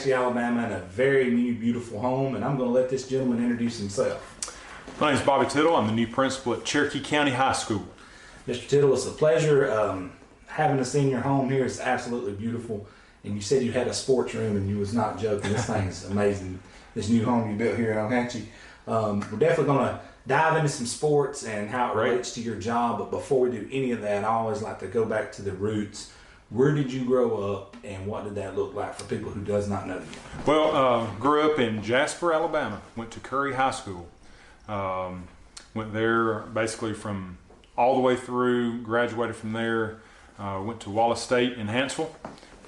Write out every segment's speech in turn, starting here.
Ohatchee, Alabama, in a very new, beautiful home, and I'm going to let this gentleman introduce himself. My name is Bobby Tittle. I'm the new principal at Cherokee County High School. Mr. Tittle, it's a pleasure having us in your home here. It's absolutely beautiful. And you said you had a sports room, and you was not joking. This thing is amazing. This new home you built here in Ohatchee. We're definitely going to dive into some sports and how it relates to your job. But before we do any of that, I always like to go back to the roots. Where did you grow up, and what did that look like for people who does not know you? Well, grew up in Jasper, Alabama. Went to Curry High School. Went there basically from all the way through, graduated from there. Went to Wallace State in Hanceville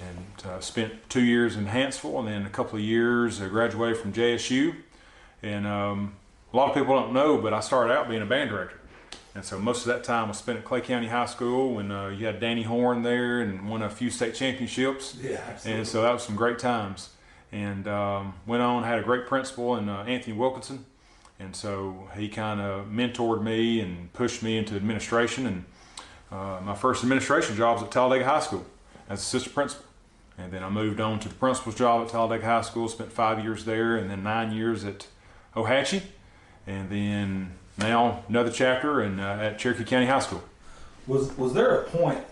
and spent 2 years in Hanceville, and then a couple of years graduated from JSU. And a lot of people don't know, but I started out being a band director. And so most of that time was spent at Clay County High School when you had Danny Horn there and won a few state championships. Yeah, absolutely. And so that was some great times. And went on, had a great principal in Anthony Wilkinson. And so he kind of mentored me and pushed me into administration. And my first administration job was at Talladega High School as assistant principal. And then I moved on to the principal's job at Talladega High School, spent 5 years there, and then 9 years at Ohatchee. And then now another chapter at Cherokee County High School. Was there a point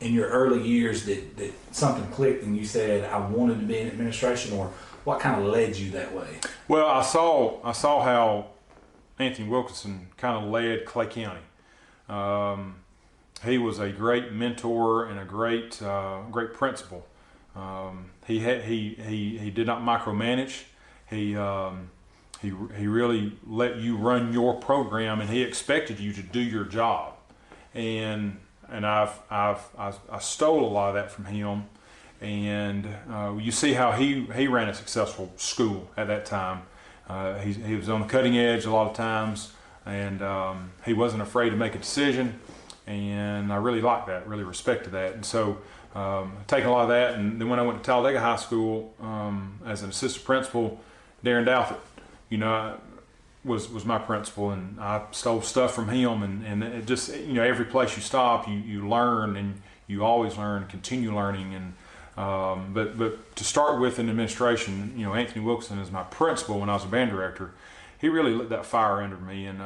in your early years that something clicked and you said, I wanted to be in administration, or what kind of led you that way? Well, I saw how Anthony Wilkinson kind of led Clay County. He was a great mentor and a great principal. He did not micromanage. He really let you run your program, and he expected you to do your job. And I stole a lot of that from him. And you see how he ran a successful school at that time. He was on the cutting edge a lot of times, and he wasn't afraid to make a decision. And I really liked that, really respected that. And so taking a lot of that, and then when I went to Talladega High School as an assistant principal, Darren Douthit, was my principal, and I stole stuff from him, and it just, every place you stop, you learn, and you always learn, continue learning. And but to start with in administration, Anthony Wilkinson is my principal when I was a band director. He really lit that fire under me, and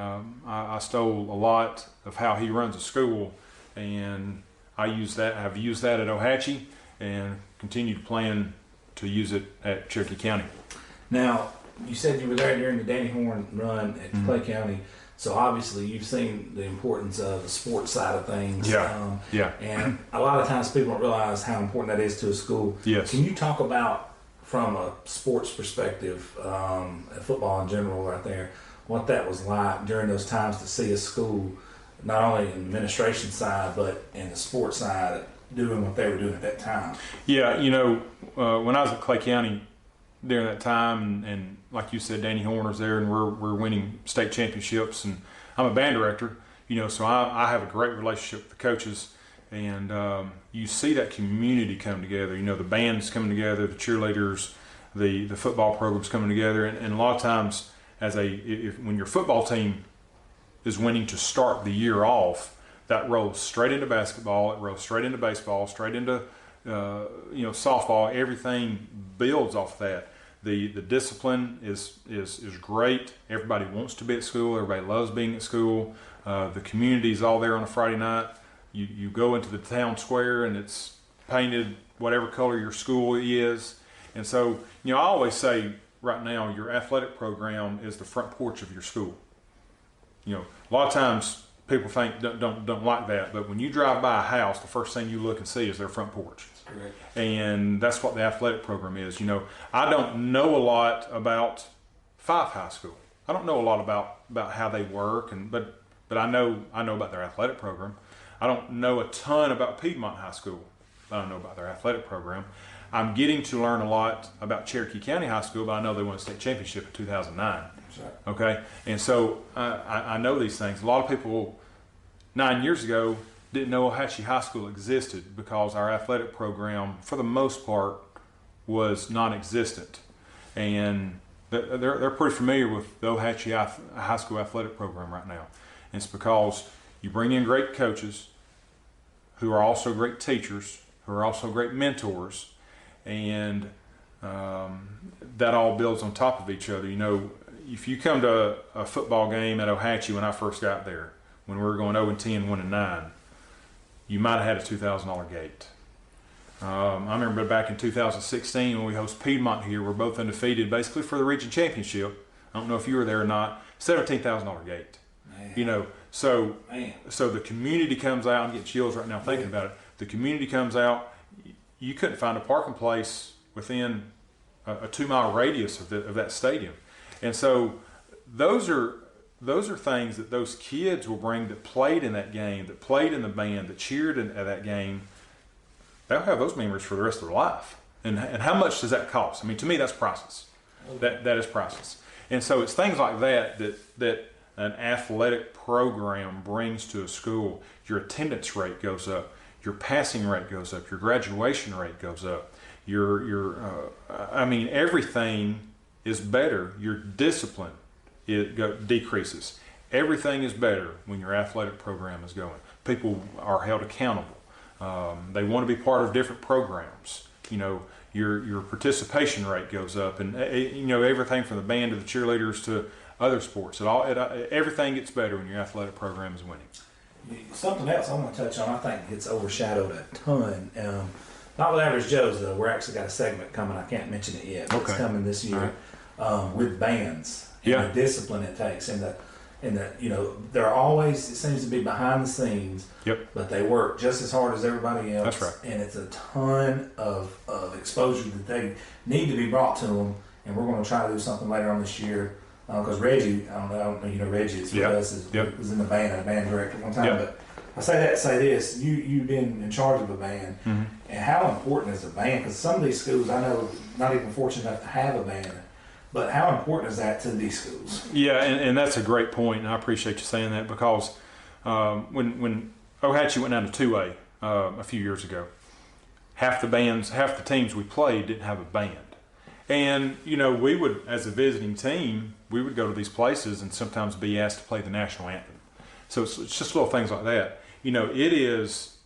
I stole a lot of how he runs a school, and I've used that at Ohatchee, and continue to plan to use it at Cherokee County. Now, you said you were there during the Danny Horn run at Clay County, so obviously you've seen the importance of the sports side of things. Yeah. And a lot of times people don't realize how important that is to a school. Yes. Can you talk about, from a sports perspective, football in general right there, what that was like during those times to see a school, not only in the administration side, but in the sports side, doing what they were doing at that time? Yeah, when I was at Clay County during that time, and like you said, Danny Horn was there, and we're winning state championships, and I'm a band director, so I have a great relationship with the coaches, and you see that community come together. The band's coming together, the cheerleaders, the football program's coming together, and a lot of times when your football team is winning to start the year off, that rolls straight into basketball, it rolls straight into baseball, straight into softball. Everything builds off that. The discipline is great. Everybody wants to be at school. Everybody loves being at school. The community's all there on a Friday night. You go into the town square, and it's painted whatever color your school is. And so, I always say right now, your athletic program is the front porch of your school. A lot of times people don't like that, but when you drive by a house, the first thing you look and see is their front porch. Correct. And that's what the athletic program is. I don't know a lot about Fife High School. I don't know a lot about how they work, but I know about their athletic program. I don't know a ton about Piedmont High School. I don't know about their athletic program. I'm getting to learn a lot about Cherokee County High School, but I know they won a state championship in 2009. Right. Okay, and so I know these things. A lot of people 9 years ago didn't know Ohatchee High School existed because our athletic program, for the most part, was non-existent, and they're pretty familiar with the Ohatchee High School athletic program right now. And it's because you bring in great coaches who are also great teachers, who are also great mentors, and that all builds on top of each other. You know, if you come to a football game at Ohatchee when I first got there, when we were going 0-10, 1-9, you might have had a $2,000 gate. I remember back in 2016 when we host Piedmont here, we're both undefeated basically for the region championship. I don't know if you were there or not. $17,000 gate. Man. You know, so Man. so the community comes out. I'm getting chills right now thinking about it. The community comes out. You couldn't find a parking place within a 2-mile radius of that stadium, and so those are things that those kids will bring that played in that game, that played in the band, that cheered at that game. They'll have those memories for the rest of their life. And how much does that cost? I mean, to me, that's priceless. That is priceless. And so it's things like that an athletic program brings to a school. Your attendance rate goes up, your passing rate goes up, your graduation rate goes up. I mean, everything is better. Your discipline decreases. Everything is better when your athletic program is going. People are held accountable. They want to be part of different programs. You know, your participation rate goes up, and you know, everything from the band to the cheerleaders to other sports. Everything gets better when your athletic program is winning. Something else I want to touch on, I think gets overshadowed a ton. Not with Average Joe's though. We're actually got a segment coming. I can't mention it yet. But It's coming this year with bands and the discipline it takes, and the you know, they're always, it seems to be behind the scenes. Yep. But they work just as hard as everybody else. That's right. And it's a ton of exposure that they need to be brought to them. And we're going to try to do something later on this year. Because Reggie, I don't know, you know Reggie, it's with us, was in the band, a band director one time. But I say this, you've been in charge of a band, and how important is a band? Because some of these schools, I know, not even fortunate enough to have a band, but how important is that to these schools? Yeah, and that's a great point, and I appreciate you saying that, because when Ohatchee went down to 2A a few years ago, half the teams we played didn't have a band. And, you know, we would, as a visiting team, we would go to these places and sometimes be asked to play the national anthem. So it's just little things like that. You know, it is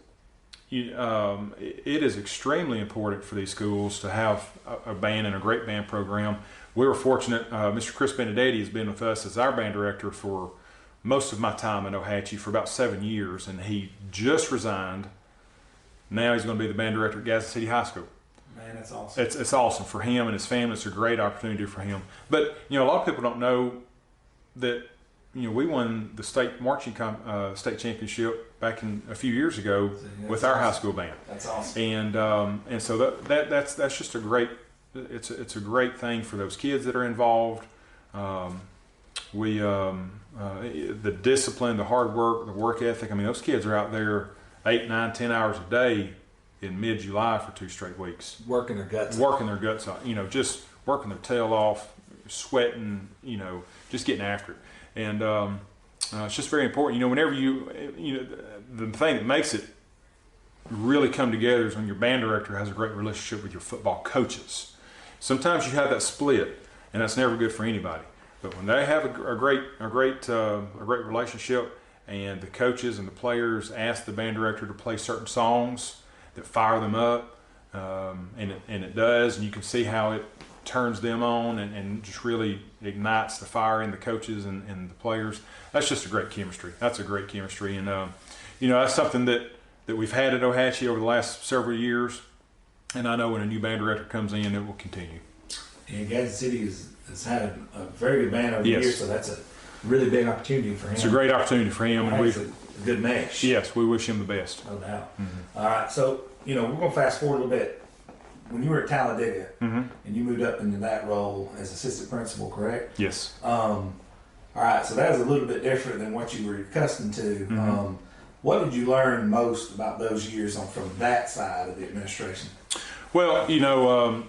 extremely important for these schools to have a band and a great band program. We were fortunate. Mr. Chris Benedetti has been with us as our band director for most of my time in Ohatchee for about 7 years, and he just resigned. Now he's going to be the band director at Gadsden City High School. Man, that's awesome. It's awesome for him and his family. It's a great opportunity for him. But, you know, a lot of people don't know that, you know, we won the state marching state championship back in a few years ago with our high school band. That's awesome. And so that's just a great, it's a great thing for those kids that are involved. The discipline, the hard work, the work ethic. I mean, those kids are out there 8, 9, 10 hours a day in mid-July for 2 straight weeks. Working their guts off, you know, just working their tail off, sweating, you know, just getting after it. And it's just very important. You know, whenever you know, the thing that makes it really come together is when your band director has a great relationship with your football coaches. Sometimes you have that split, and that's never good for anybody. But when they have a great relationship, and the coaches and the players ask the band director to play certain songs that fire them up, and it does, and you can see how it turns them on and just really ignites the fire in the coaches and the players. That's just a great chemistry. That's a great chemistry, and you know, that's something that we've had at Ohatchee over the last several years, and I know when a new band director comes in, it will continue. And Gadsden City has had a very good band over the years, so that's a really big opportunity for him. It's a great opportunity for him, and we've a good mesh. Yes, we wish him the best. No doubt. All right, so you know, we're gonna fast forward a little bit. When you were at Talladega and you moved up into that role as assistant principal, correct? Yes. All right, so that was a little bit different than what you were accustomed to. What did you learn most about those years from that side of the administration? Well, you know,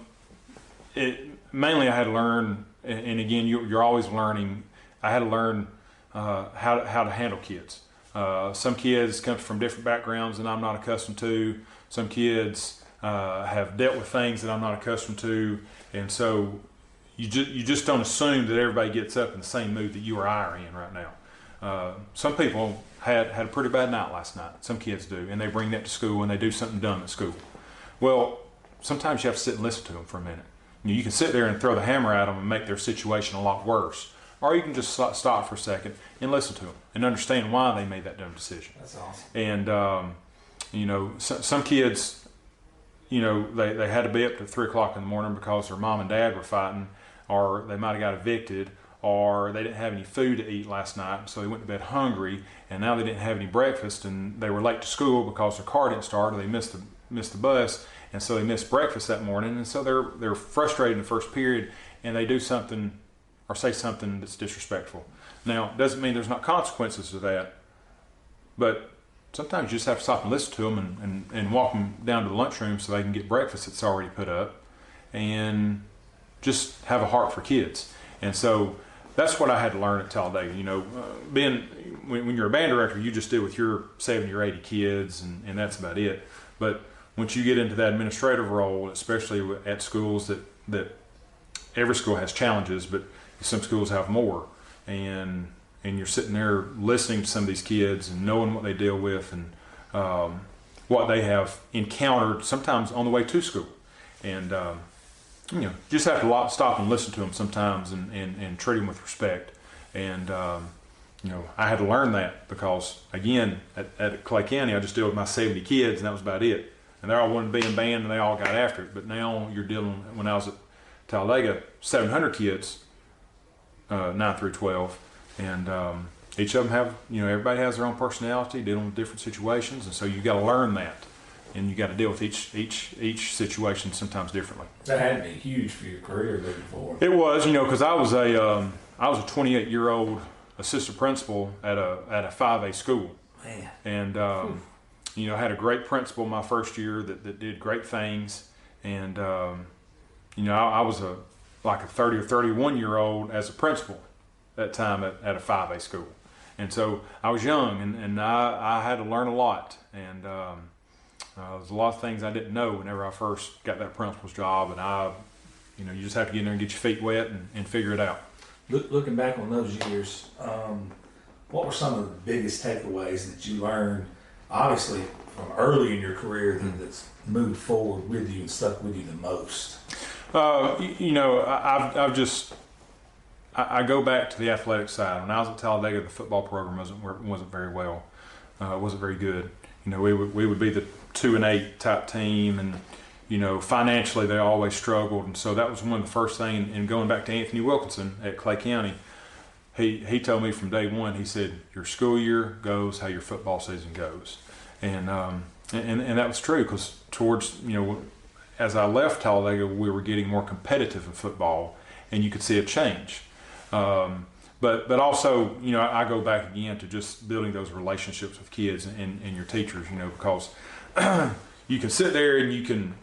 mainly I had to learn, and again, you're always learning. I had to learn how to handle kids. Some kids come from different backgrounds that I'm not accustomed to. Some kids have dealt with things that I'm not accustomed to, and so you just don't assume that everybody gets up in the same mood that you or I are in right now. Some people had a pretty bad night last night. Some kids do, and they bring that to school and they do something dumb at school. Well, sometimes you have to sit and listen to them for a minute. you can sit there and throw the hammer at them and make their situation a lot worse. Or you can just stop for a second and listen to them and understand why they made that dumb decision. That's awesome. And, you know, some kids, you know, they had to be up to 3 o'clock in the morning because their mom and dad were fighting, or they might have got evicted, or they didn't have any food to eat last night, so they went to bed hungry, and now they didn't have any breakfast, and they were late to school because their car didn't start, or they missed the bus, and so they missed breakfast that morning, and so they're frustrated in the first period, and they do something or say something that's disrespectful. Now, it doesn't mean there's not consequences to that, but sometimes you just have to stop and listen to them and walk them down to the lunchroom so they can get breakfast that's already put up, and just have a heart for kids. And so that's what I had to learn at Talladega. You know, when you're a band director, you just deal with your 70 or 80 kids, and that's about it. But once you get into that administrative role, especially at schools that every school has challenges, but some schools have more, and you're sitting there listening to some of these kids and knowing what they deal with and what they have encountered sometimes on the way to school. And you know, just have to stop and listen to them sometimes and treat them with respect. And you know, I had to learn that because, again, at Clay County, I just dealt with my 70 kids, and that was about it. And they all wanted to be in band, and they all got after it. But now you're dealing, when I was at Talladega, 700 kids, 9 through 12, and each of them have, you know, everybody has their own personality, dealing with different situations, and so you got to learn that, and you got to deal with each situation sometimes differently. That had to be huge for your career moving forward. It was, you know, because I was a 28-year-old assistant principal at a 5A school. Man. And you know, I had a great principal my first year that did great things, and you know, I was like a 30 or 31-year-old as a principal that time at a 5A school. And so I was young, and I had to learn a lot, and there's a lot of things I didn't know whenever I first got that principal's job, and you know, you just have to get in there and get your feet wet and figure it out. Looking back on those years, what were some of the biggest takeaways that you learned, obviously from early in your career, that's moved forward with you and stuck with you the most? You know, I go back to the athletic side. When I was at Talladega, the football program wasn't very well, wasn't very good. You know, we would be the 2-8 type team, and you know, financially they always struggled, and so that was one of the first things. And going back to Anthony Wilkinson at Clay County, he told me from day one. He said, "Your school year goes how your football season goes," and that was true, because towards, you know, as I left Talladega, we were getting more competitive in football, and you could see a change. But also, you know, I go back again to just building those relationships with kids and your teachers, you know, because you can sit there and you can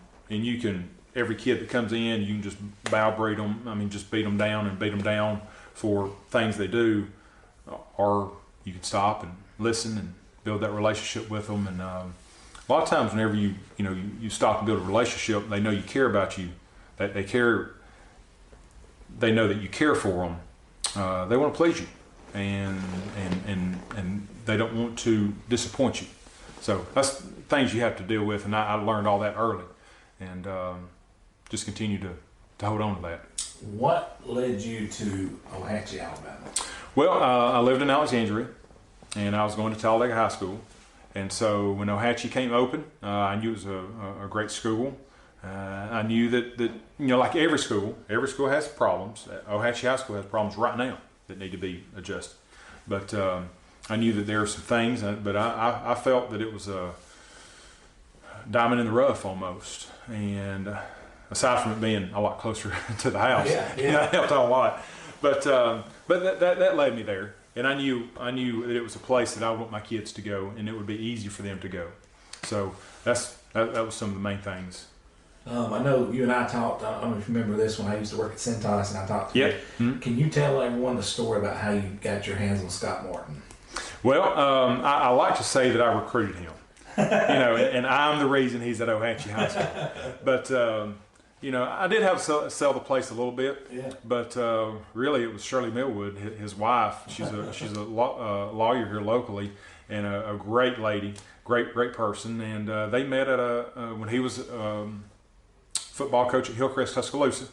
every kid that comes in, you can just browbeat them. I mean, just beat them down for things they do, or you can stop and listen and build that relationship with them. And a lot of times, whenever you stop and build a relationship, they know you care about you, that they know that you care for them. They want to please you, and they don't want to disappoint you. So that's things you have to deal with, and I learned all that early, and just continue to hold on to that. What led you to Ohatchee, Alabama? Well, I lived in Alexandria, and I was going to Talladega High School, and so when Ohatchee came open, I knew it was a great school. I knew that you know, like every school has problems. Ohatchee High School has problems right now that need to be adjusted. But I knew that there were some things, but I felt that it was a diamond in the rough almost. And aside from it being a lot closer to the house, you know, it helped out a lot. But that led me there, and I knew that it was a place that I would want my kids to go, and it would be easy for them to go. So that was some of the main things. I know you and I talked, I don't know if you remember this, when I used to work at Centos, and I talked to you. Mm-hmm. Can you tell everyone the story about how you got your hands on Scott Martin? Well, I like to say that I recruited him, you know, and I'm the reason he's at Ohatchee High School. But, you know, I did have to sell the place a little bit, but really it was Shirley Millwood, his wife. She's a lawyer here locally, and a great lady, great person. And they met at when he was football coach at Hillcrest, Tuscaloosa,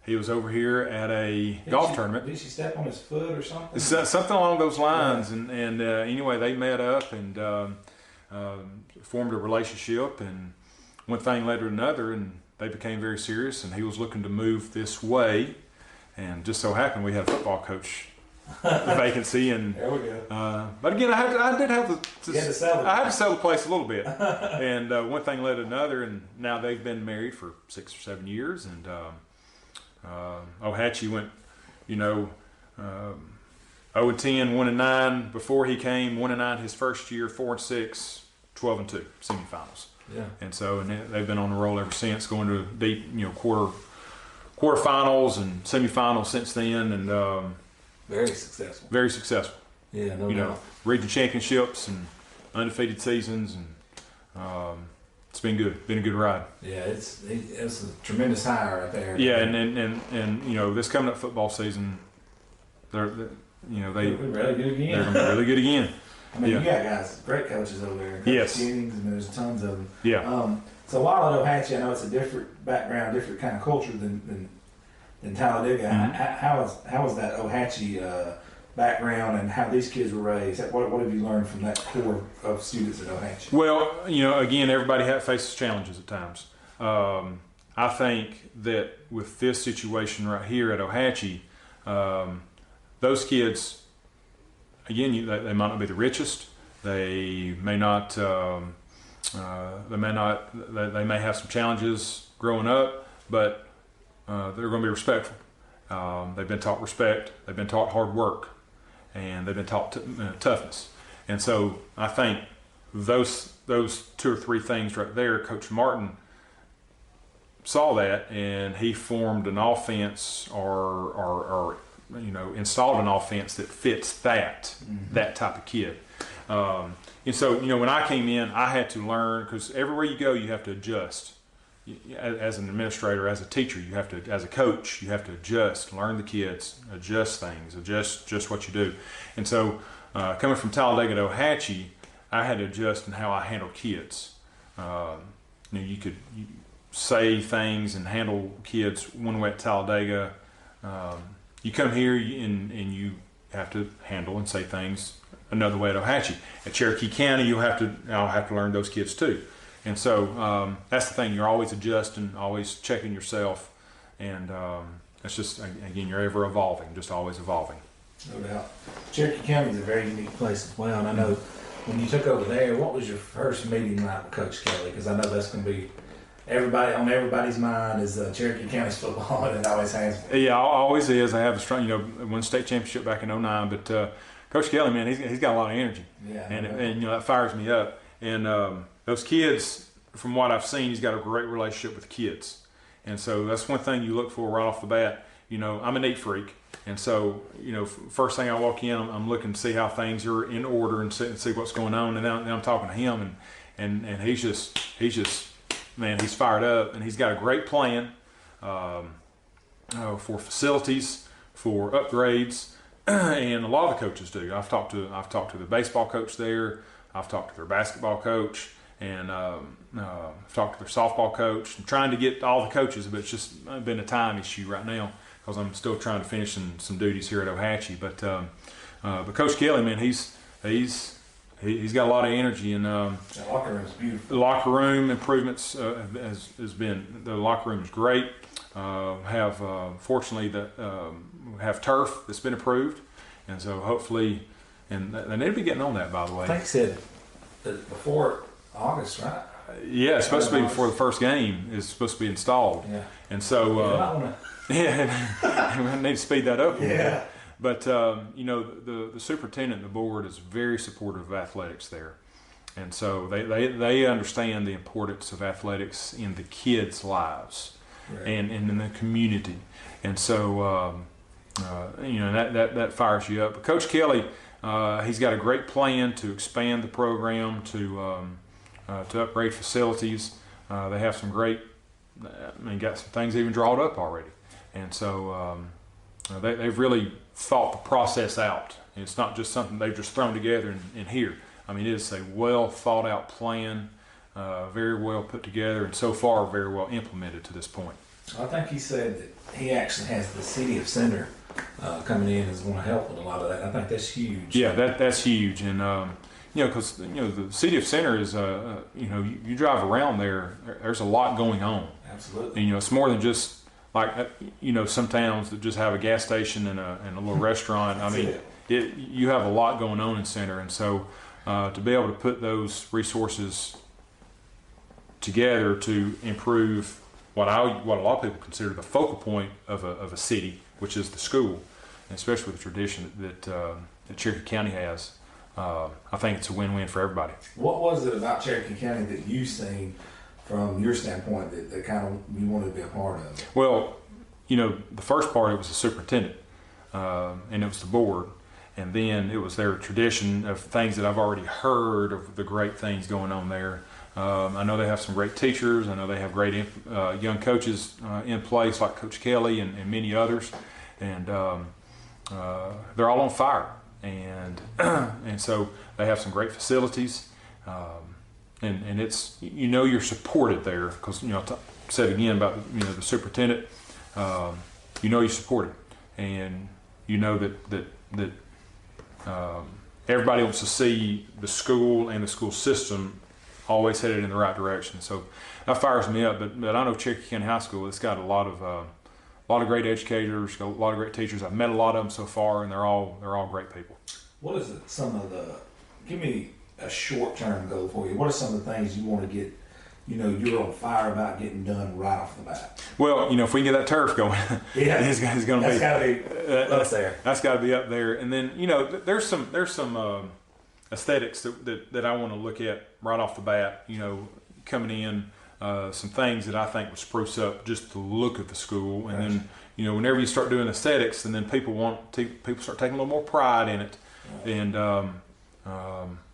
he was over here at a golf tournament. Did she step on his foot or something? Something along those lines. Yeah. And anyway, they met up and formed a relationship, and one thing led to another, and they became very serious, and he was looking to move this way, and just so happened we had a football coach vacancy, and there we go. But again, I had to sell the place a little bit, and one thing led to another, and now they've been married for 6 or 7 years, and Ohatchee went, 0-10, 1-9 before he came, 1-9 his first year, 4-6, 12-2 semifinals. Yeah. And so, they've been on the roll ever since, going to deep, quarterfinals and semifinals since then, and very successful. Very successful. Yeah, no doubt. Region championships and undefeated seasons, and it's been good. Been a good ride. Yeah, it's a tremendous hire right there. Yeah, and this coming up football season, they're really good again. They're going to be really good again. I mean, you got guys, great coaches over there. Yes. Jennings, and there's tons of them. Yeah. So while at Ohatchee, I know it's a different background, different kind of culture than Talladega. Mm-hmm. How was that Ohatchee background, and how these kids were raised? What have you learned from that core of students at Ohatchee? Well, again, everybody faces challenges at times. I think that with this situation right here at Ohatchee, those kids, again, they might not be the richest. They may not. They may have some challenges growing up, but they're going to be respectful. They've been taught respect. They've been taught hard work, and they've been taught toughness. And so I think those 2 or 3 things right there, Coach Martin saw that, and he formed an offense or installed an offense that fits that type of kid. And so, when I came in, I had to learn, because everywhere you go, you have to adjust. As an administrator, as a teacher, you have to, as a coach, you have to adjust, learn the kids, adjust things, adjust what you do. And so, coming from Talladega to Ohatchee, I had to adjust in how I handle kids. You could say things and handle kids one way at Talladega. You come here and you have to handle and say things another way at Ohatchee. At Cherokee County, I'll have to learn those kids too. And so that's the thing. You're always adjusting, always checking yourself, and it's just, again, you're ever evolving, just always evolving. No doubt. Cherokee County is a very unique place as well, and I know when you took over there, what was your first meeting like with Coach Kelly? Because I know that's going to be on everybody's mind is Cherokee County's football, and it always has been. Yeah, always is. I have a strong, won state championship back in '09, but Coach Kelly, man, he's got a lot of energy, and that fires me up. And those kids, from what I've seen, he's got a great relationship with the kids, and so that's one thing you look for right off the bat. I'm a neat freak, and so first thing I walk in, I'm looking to see how things are in order and see what's going on, and then I'm talking to him, and he's just man, he's fired up, and he's got a great plan for facilities, for upgrades, and a lot of the coaches do. I've talked to the baseball coach there. I've talked to their basketball coach, and I've talked to their softball coach. I'm trying to get all the coaches, but it's just been a time issue right now because I'm still trying to finish some duties here at Ohatchee. But Coach Kelly, man, he's got a lot of energy, and the locker room is beautiful. The locker room improvements has been. The locker room is great. Fortunately have turf that's been approved, and so hopefully, and they need to be getting on that, by the way. I think he said that before August, right? Yeah, it's supposed to be before the first game is supposed to be installed. Yeah. And so we need to speed that up a little bit. But the superintendent and the board is very supportive of athletics there, and so they understand the importance of athletics in the kids' lives, right, and in the community, and so that fires you up. But Coach Kelly, he's got a great plan to expand the program, to upgrade facilities. They have some great, got some things even drawn up already, and so they've really thought the process out. It's not just something they've just thrown together in here. It is a well thought out plan, very well put together, and so far very well implemented to this point. I think he said that he actually has the city of Center coming in is going to help with a lot of that. I think that's huge. Yeah, that's huge, and because the city of Center is you drive around there, there's a lot going on. Absolutely. And it's more than just like some towns that just have a gas station and a little restaurant. I mean, you have a lot going on in Center, and so to be able to put those resources together to improve what a lot of people consider the focal point of a city, which is the school, and especially with the tradition that Cherokee County has. I think it's a win-win for everybody. What was it about Cherokee County that you've seen from your standpoint that kind of you wanted to be a part of? Well, the first part, it was the superintendent, and it was the board, and then it was their tradition of things that I've already heard of the great things going on there. I know they have some great teachers. I know they have great young coaches in place, like Coach Kelly and many others, and they're all on fire. And and so they have some great facilities, and it's you're supported there because I said again about the superintendent. You're supported, and that everybody wants to see the school and the school system always headed in the right direction. So that fires me up. But I know Cherokee County High School, it's got a lot of great educators, a lot of great teachers. I've met a lot of them so far, and they're all great people. What is it? Give me a short-term goal for you. What are some of the things you want to get? You're on fire about getting done right off the bat. Well, if we can get that turf going, yeah, it's going to be. That's got to be up there. That's got to be up there. And then there's some aesthetics that I want to look at right off the bat. Coming in, some things that I think would spruce up just the look of the school. And then whenever you start doing aesthetics, and then people start taking a little more pride in it. And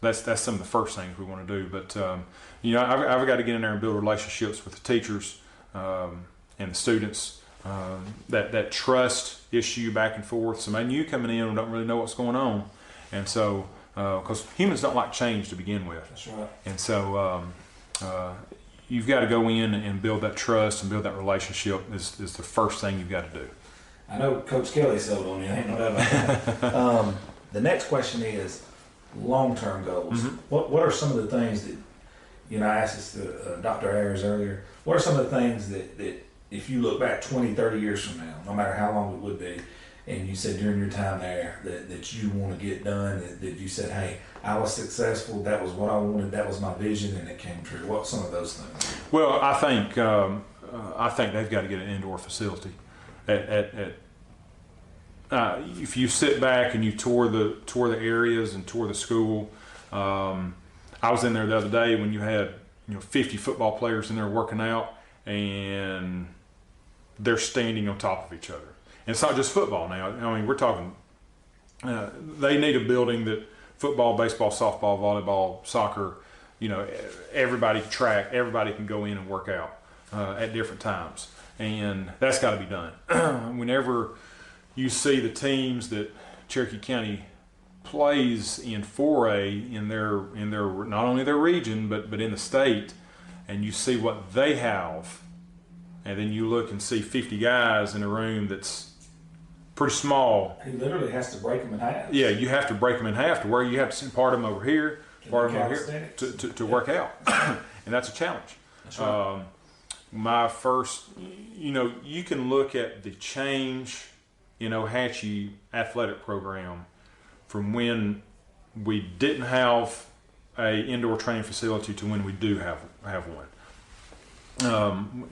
that's some of the first things we want to do. But I've got to get in there and build relationships with the teachers and the students. That trust issue back and forth. Somebody new coming in and don't really know what's going on, and so because humans don't like change to begin with. That's right. And so you've got to go in and build that trust and build that relationship is the first thing you've got to do. I know Coach Kelly sold on you. Ain't no doubt about that. The next question is long-term goals. Mm-hmm. What are some of the things that, I asked this to Dr. Ayers earlier, what are some of the things that if you look back 20, 30 years from now, no matter how long it would be, and you said during your time there that you want to get done, that you said, hey, I was successful, that was what I wanted, that was my vision, and it came true. What's some of those things? Well, I think they've got to get an indoor facility. If you sit back and you tour the areas and tour the school, I was in there the other day when you had 50 football players in there working out, and they're standing on top of each other. And it's not just football now. I mean, we're talking. They need a building that football, baseball, softball, volleyball, soccer. Everybody can go in and work out at different times, and that's got to be done. Whenever you see the teams that Cherokee County plays in 4A in their not only their region but in the state, and you see what they have, and then you look and see 50 guys in a room that's pretty small. He literally has to break them in half. Yeah, you have to break them in half to where you have to send part of them over here, part of them over here to work out, and that's a challenge. That's right. My first, you can look at the change in Ohatchee athletic program from when we didn't have a indoor training facility to when we do have one.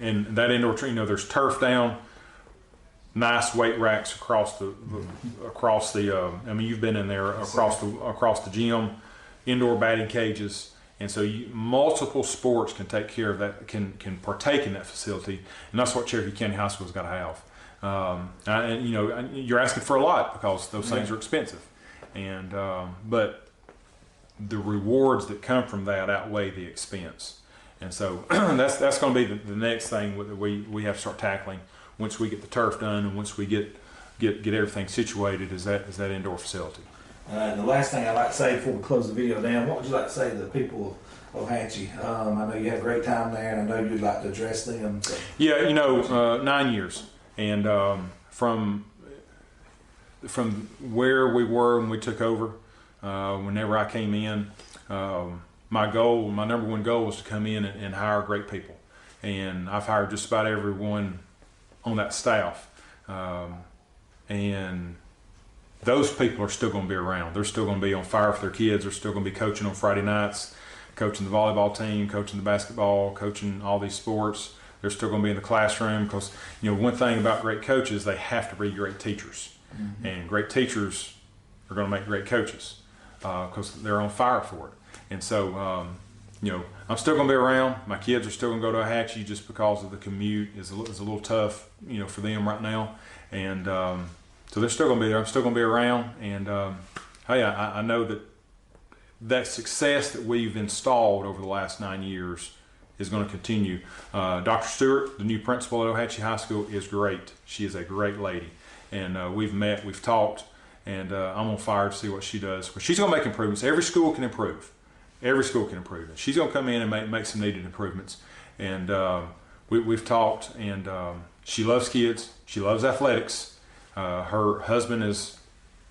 And that indoor training, there's turf down, nice weight racks across the. I mean, you've been in there across the gym, indoor batting cages, and so multiple sports can take care of that, can partake in that facility, and that's what Cherokee County High School's got to have. And you're asking for a lot because those things are expensive, and but the rewards that come from that outweigh the expense, and so that's going to be the next thing that we have to start tackling once we get the turf done and once we get everything situated is that indoor facility. And the last thing I'd like to say before we close the video down, what would you like to say to the people of Ohatchee? I know you had a great time there, and I know you'd like to address them. So. Yeah, 9 years, and from where we were when we took over, whenever I came in, my number one goal was to come in and hire great people, and I've hired just about everyone on that staff, and those people are still going to be around. They're still going to be on fire for their kids. They're still going to be coaching on Friday nights, coaching the volleyball team, coaching the basketball, coaching all these sports. They're still going to be in the classroom because, one thing about great coaches, they have to be great teachers. Mm-hmm. And great teachers are going to make great coaches because they're on fire for it. And so, I'm still going to be around. My kids are still going to go to Ohatchee just because of the commute is a little tough, for them right now. And so they're still going to be there. I'm still going to be around. And hey, I know that success that we've installed over the last 9 years is going to continue. Dr. Stewart, the new principal at Ohatchee High School, is great. She is a great lady. And we've met, we've talked, and I'm on fire to see what she does. But she's going to make improvements. Every school can improve. Every school can improve. She's going to come in and make some needed improvements. And we've talked, and she loves kids. She loves athletics. Her husband is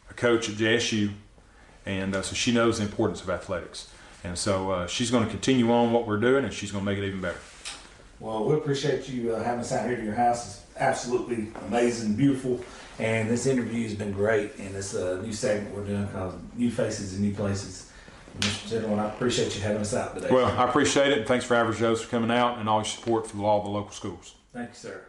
a coach at JSU, and so she knows the importance of athletics. And so she's going to continue on what we're doing, and she's going to make it even better. Well, we appreciate you having us out here to your house. It's absolutely amazing, beautiful, and this interview has been great. And it's a new segment we're doing called New Faces and New Places. Mr. Tittle, I appreciate you having us out today. Well, I appreciate it, and thanks for Average Joe's for coming out and all your support for all the local schools. Thank you, sir.